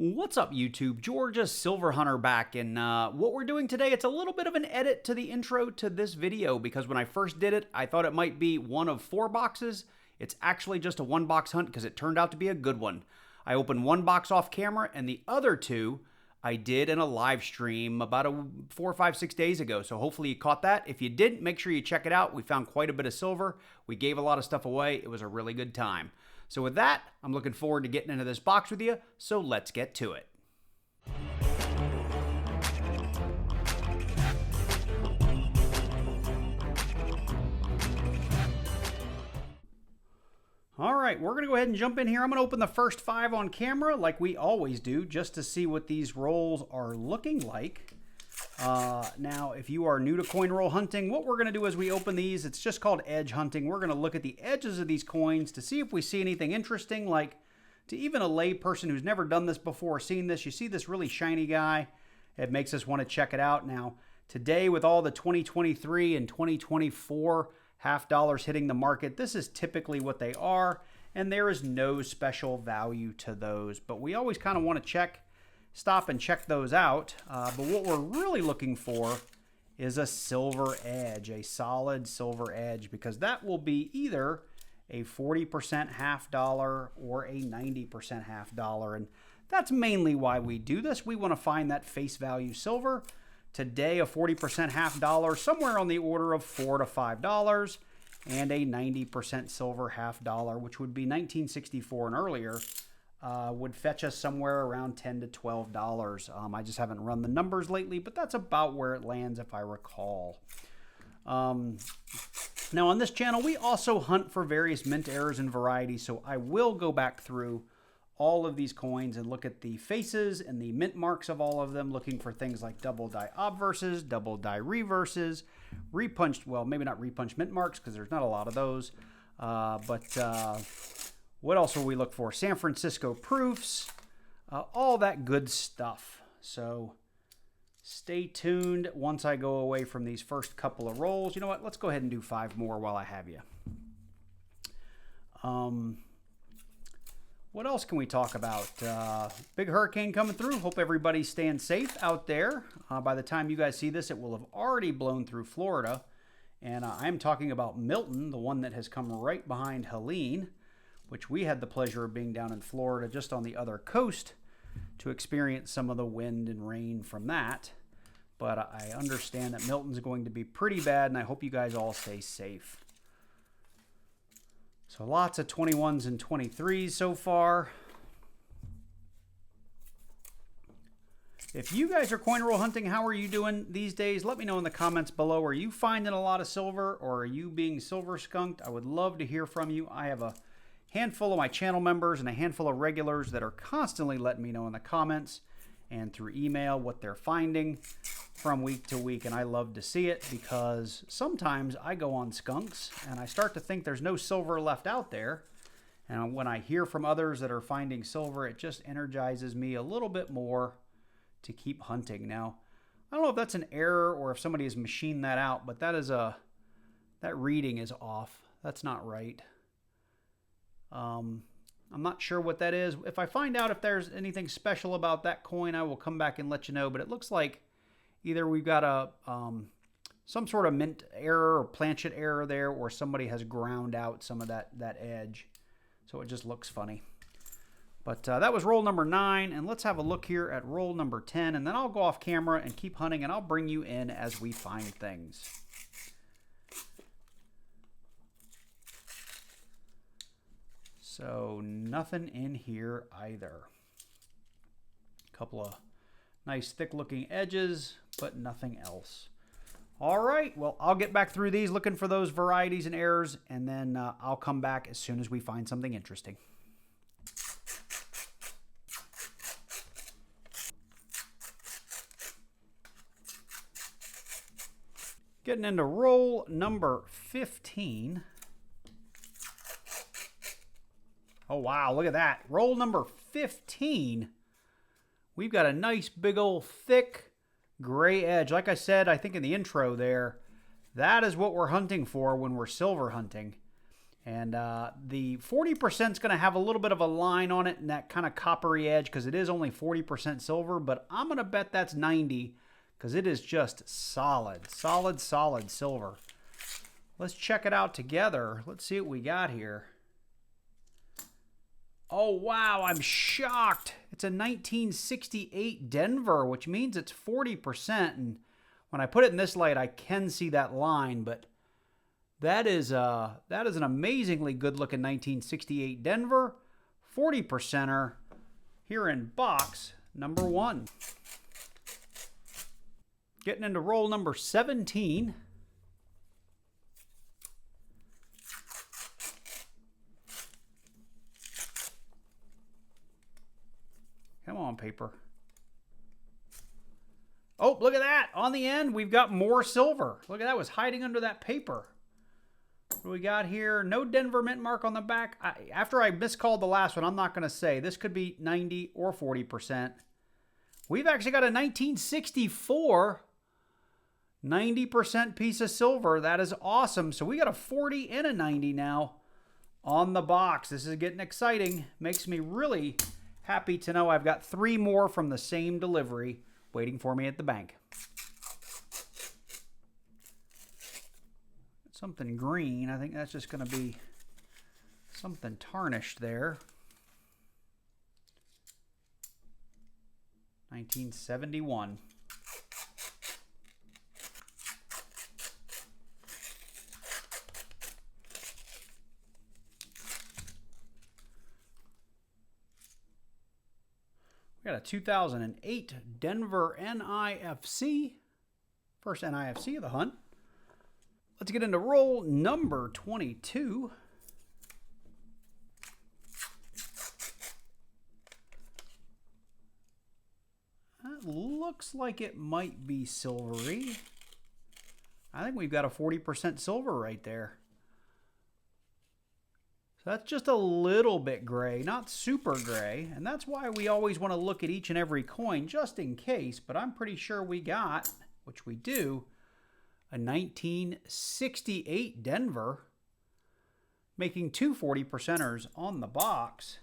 What's up YouTube? Georgia Silver Hunter back, and what we're doing today, it's a little bit of an edit to the intro to this video because when I first did it, I thought it might be one of 4 boxes. It's actually just a 1-box hunt because it turned out to be a good one. I opened 1 box off camera and the other 2 I did in a live stream about 4, 5, 6 days ago. So hopefully you caught that. If you didn't, make sure you check it out. We found quite a bit of silver. We gave a lot of stuff away. It was a really good time. So with that, I'm looking forward to getting into this box with you, so let's get to it. All right, we're going to go ahead and jump in here. I'm going to open the first 5 on camera like we always do, just to see what these rolls are looking like. Now, if you are new to coin roll hunting, what we're going to do as we open these, it's just called edge hunting. We're going to look at the edges of these coins to see if we see anything interesting, like to even a lay person who's never done this before, seen this, you see this really shiny guy, it makes us want to check it out. Now, today with all the 2023 and 2024 half dollars hitting the market, this is typically what they are, and there is no special value to those, but we always kind of want to stop and check those out. But what we're really looking for is a silver edge, a solid silver edge, because that will be either a 40% half dollar or a 90% half dollar. And that's mainly why we do this. We want to find that face value silver. Today, a 40% half dollar, somewhere on the order of $4 to $5, and a 90% silver half dollar, which would be 1964 and earlier, would fetch us somewhere around $10 to $12. I just haven't run the numbers lately, but that's about where it lands if I recall. Now on this channel, we also hunt for various mint errors and varieties, so I will go back through all of these coins and look at the faces and the mint marks of all of them, looking for things like double die obverses, double die reverses, repunched, well, maybe not repunched mint marks because there's not a lot of those, what else will we look for? San Francisco proofs, all that good stuff. So stay tuned once I go away from these first couple of rolls. You know what? Let's go ahead and do 5 more while I have you. What else can we talk about? Big hurricane coming through. Hope everybody's staying safe out there. By the time you guys see this, it will have already blown through Florida. And I'm talking about Milton, the one that has come right behind Helene, which we had the pleasure of being down in Florida just on the other coast to experience some of the wind and rain from that. But I understand that Milton's going to be pretty bad, and I hope you guys all stay safe. So lots of 21s and 23s so far. If you guys are coin roll hunting, how are you doing these days? Let me know in the comments below. Are you finding a lot of silver, or are you being silver skunked? I would love to hear from you. I have a handful of my channel members and a handful of regulars that are constantly letting me know in the comments and through email what they're finding from week to week, and I love to see it because sometimes I go on skunks and I start to think there's no silver left out there, and when I hear from others that are finding silver, it just energizes me a little bit more to keep hunting. Now, I don't know if that's an error or if somebody has machined that out, but that reading is off. That's not right. I'm not sure what that is. If I find out if there's anything special about that coin, I will come back and let you know. But it looks like either we've got some sort of mint error or planchet error there, or somebody has ground out some of that edge. So it just looks funny. But that was roll number 9, and let's have a look here at roll number 10, and then I'll go off camera and keep hunting, and I'll bring you in as we find things. So nothing in here either. A couple of nice thick looking edges, but nothing else. All right, well, I'll get back through these looking for those varieties and errors, and then I'll come back as soon as we find something interesting. Getting into roll number 15. Oh, wow, look at that. Roll number 15. We've got a nice big old thick gray edge. Like I said, I think in the intro there, that is what we're hunting for when we're silver hunting. And the 40% is going to have a little bit of a line on it and that kind of coppery edge because it is only 40% silver, but I'm going to bet that's 90 because it is just solid, solid, solid silver. Let's check it out together. Let's see what we got here. Oh, wow, I'm shocked. It's a 1968 Denver, which means it's 40%. And when I put it in this light, I can see that line, but that is an amazingly good-looking 1968 Denver, 40%er here in box number 1. Getting into roll number 17. Come on, paper. Oh, look at that. On the end, we've got more silver. Look at that. It was hiding under that paper. What do we got here? No Denver mint mark on the back. After I miscalled the last one, I'm not going to say. This could be 90 or 40%. We've actually got a 1964 90% piece of silver. That is awesome. So we got a 40 and a 90 now on the box. This is getting exciting. Makes me really happy to know I've got 3 more from the same delivery waiting for me at the bank. Something green. I think that's just going to be something tarnished there. 1971. We got a 2008 Denver NIFC. First NIFC of the hunt. Let's get into roll number 22. That looks like it might be silvery. I think we've got a 40% silver right there. So that's just a little bit gray, not super gray. And that's why we always want to look at each and every coin just in case. But I'm pretty sure we got, which we do, a 1968 Denver, making 2 40%ers on the box.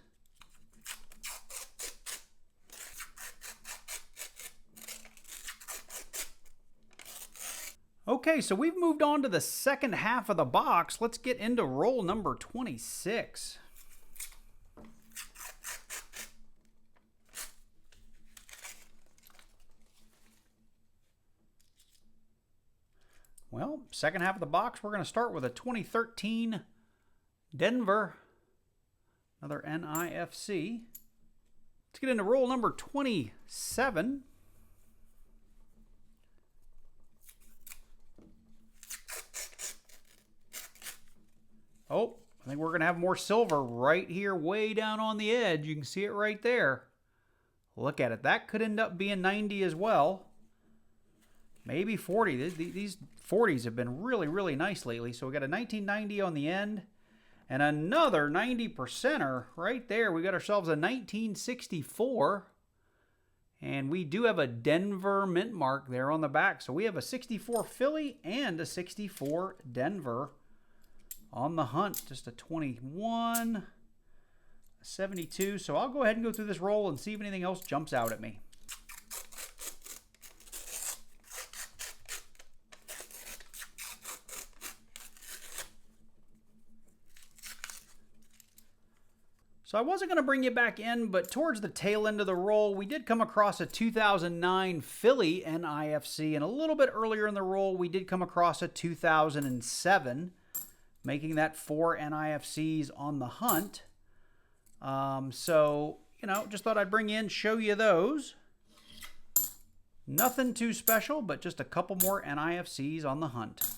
Okay, so we've moved on to the second half of the box. Let's get into roll number 26. Well, second half of the box, we're going to start with a 2013 Denver, another NIFC. Let's get into roll number 27. Oh, I think we're going to have more silver right here way down on the edge. You can see it right there. Look at it. That could end up being 90 as well. Maybe 40. These 40s have been really, really nice lately. So we got a 1990 on the end and another 90%er right there. We got ourselves a 1964. And we do have a Denver mint mark there on the back. So we have a 64 Philly and a 64 Denver on the hunt. Just a 21, a 72. So I'll go ahead and go through this roll and see if anything else jumps out at me. So I wasn't going to bring you back in, but towards the tail end of the roll, we did come across a 2009 Philly NIFC, and a little bit earlier in the roll, we did come across a 2007, making that 4 NIFCs on the hunt. So, just thought I'd bring in, show you those. Nothing too special, but just a couple more NIFCs on the hunt.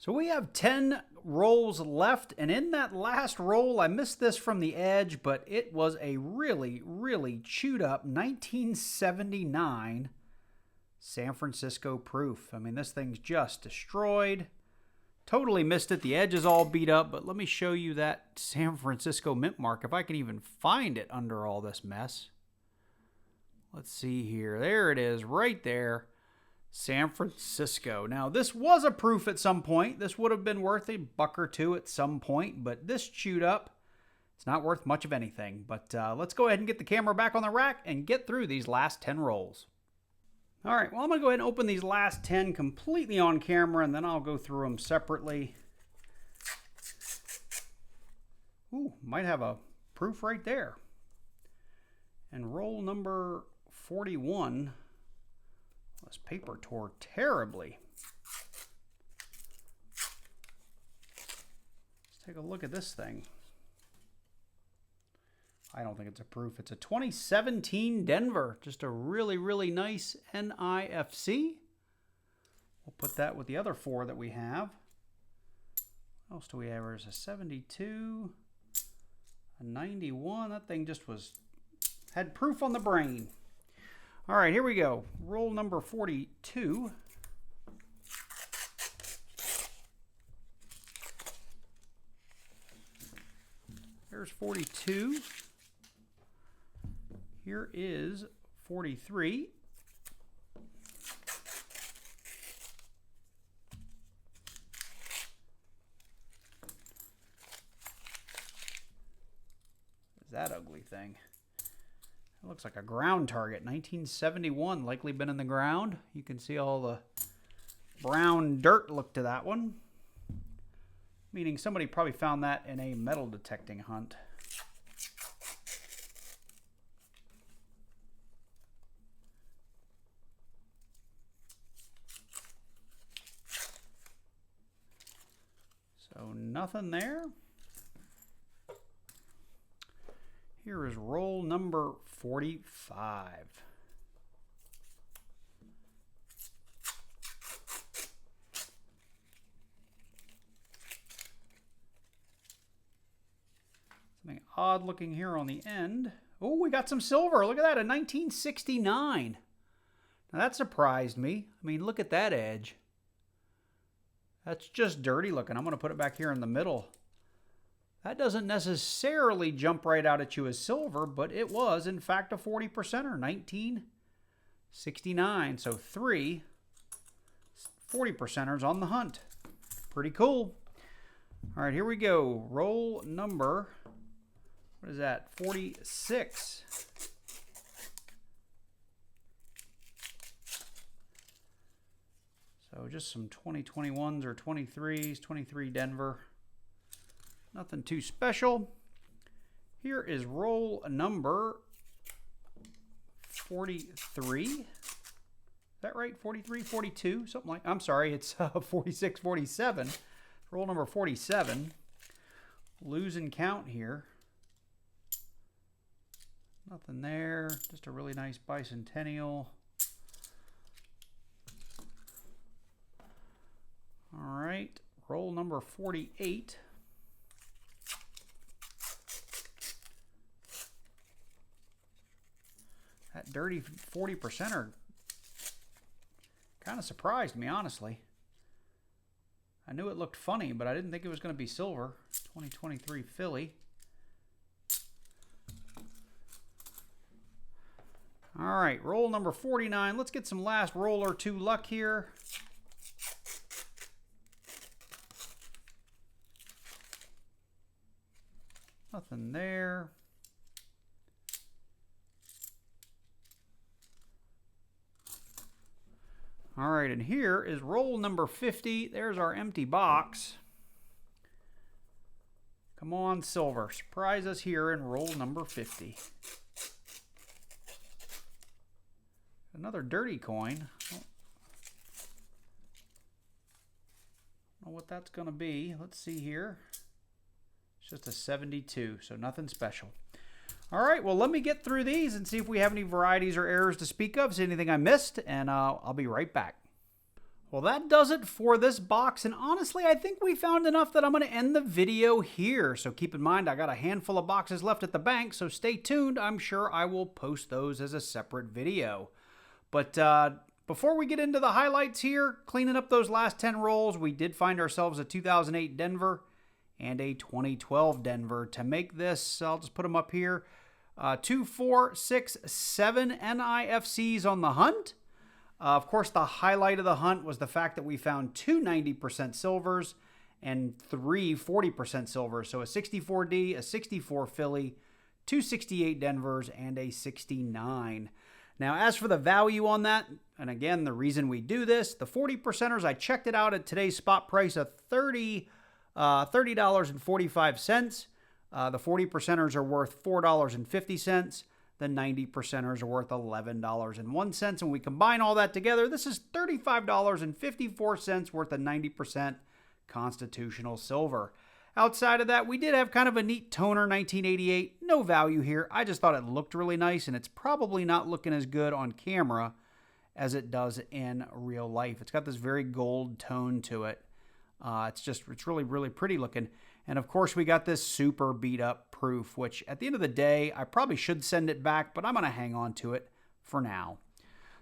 So we have 10 rolls left, and in that last roll, I missed this from the edge, but it was a really, really chewed up 1979 San Francisco proof. I mean, this thing's just destroyed. Totally missed it. The edge is all beat up, but let me show you that San Francisco mint mark, if I can even find it under all this mess. Let's see here. There it is, right there. San Francisco. Now, this was a proof at some point. This would have been worth $1 or $2 at some point, but this chewed up, it's not worth much of anything. But let's go ahead and get the camera back on the rack and get through these last 10 rolls. All right, well, I'm going to go ahead and open these last 10 completely on camera, and then I'll go through them separately. Ooh, might have a proof right there. And roll number 41. This paper tore terribly. Let's take a look at this thing. I don't think it's a proof. It's a 2017 Denver. Just a really, really nice NIFC. We'll put that with the other 4 that we have. What else do we have? There's a 72, a 91. That thing just had proof on the brain. All right, here we go. Roll number 42. There's 42. Here is 43. Is that ugly thing? It looks like a ground target, 1971, likely been in the ground. You can see all the brown dirt look to that one, meaning somebody probably found that in a metal detecting hunt. So nothing there. Here is roll number 45. Something odd looking here on the end. Oh, we got some silver. Look at that, a 1969. Now that surprised me. I mean, look at that edge. That's just dirty looking. I'm going to put it back here in the middle. That doesn't necessarily jump right out at you as silver, but it was, in fact, a 40%er, 1969. So 3 40%ers on the hunt. Pretty cool. All right, here we go. Roll number, what is that, 46. So just some 2021s or 23s, 23 Denver. Nothing too special. Here is roll number 43. Is that right? 43, 42, something like, I'm sorry, it's 46, 47. Roll number 47. Losing count here. Nothing there. Just a really nice bicentennial. All right, roll number 48. That dirty 40%er kind of surprised me, honestly. I knew it looked funny, but I didn't think it was going to be silver. 2023 Philly. All right, roll number 49. Let's get some last roll or two luck here. Nothing there. All right, and here is roll number 50. There's our empty box. Come on, silver. Surprise us here in roll number 50. Another dirty coin. I don't know what that's going to be. Let's see here. It's just a 72, so nothing special. All right, well, let me get through these and see if we have any varieties or errors to speak of. See anything I missed, and I'll be right back. Well, that does it for this box, and honestly, I think we found enough that I'm going to end the video here. So keep in mind, I got a handful of boxes left at the bank, so stay tuned. I'm sure I will post those as a separate video. But before we get into the highlights here, cleaning up those last 10 rolls, we did find ourselves a 2008 Denver and a 2012 Denver. To make this, I'll just put them up here, 2, 4, 6, 7 NIFCs on the hunt. Of course, the highlight of the hunt was the fact that we found 2 90% silvers and 3 40% silvers. So a 64D, a 64 Philly, 2 68 Denvers, and a 69. Now, as for the value on that, and again, the reason we do this, the 40%ers, I checked it out at today's spot price of $30.45. The 40%ers are worth $4.50. The 90%ers are worth $11.01. When we combine all that together, this is $35.54 worth of 90% constitutional silver. Outside of that, we did have kind of a neat toner 1988. No value here. I just thought it looked really nice, and it's probably not looking as good on camera as it does in real life. It's got this very gold tone to it. It's really, really pretty looking. And of course, we got this super beat up proof, which at the end of the day, I probably should send it back, but I'm going to hang on to it for now.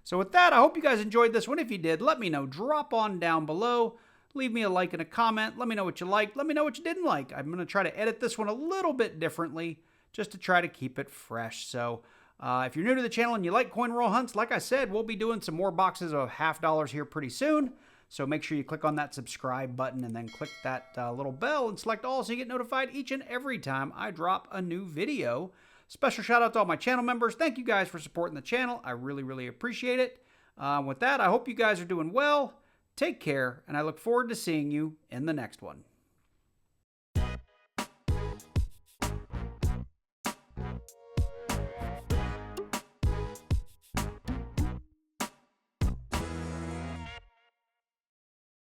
So with that, I hope you guys enjoyed this one. If you did, let me know. Drop on down below. Leave me a like and a comment. Let me know what you liked. Let me know what you didn't like. I'm going to try to edit this one a little bit differently just to try to keep it fresh. So if you're new to the channel and you like coin roll hunts, like I said, we'll be doing some more boxes of $50 here pretty soon. So make sure you click on that subscribe button and then click that little bell and select all so you get notified each and every time I drop a new video. Special shout out to all my channel members. Thank you guys for supporting the channel. I really, really appreciate it. With that, I hope you guys are doing well. Take care, and I look forward to seeing you in the next one.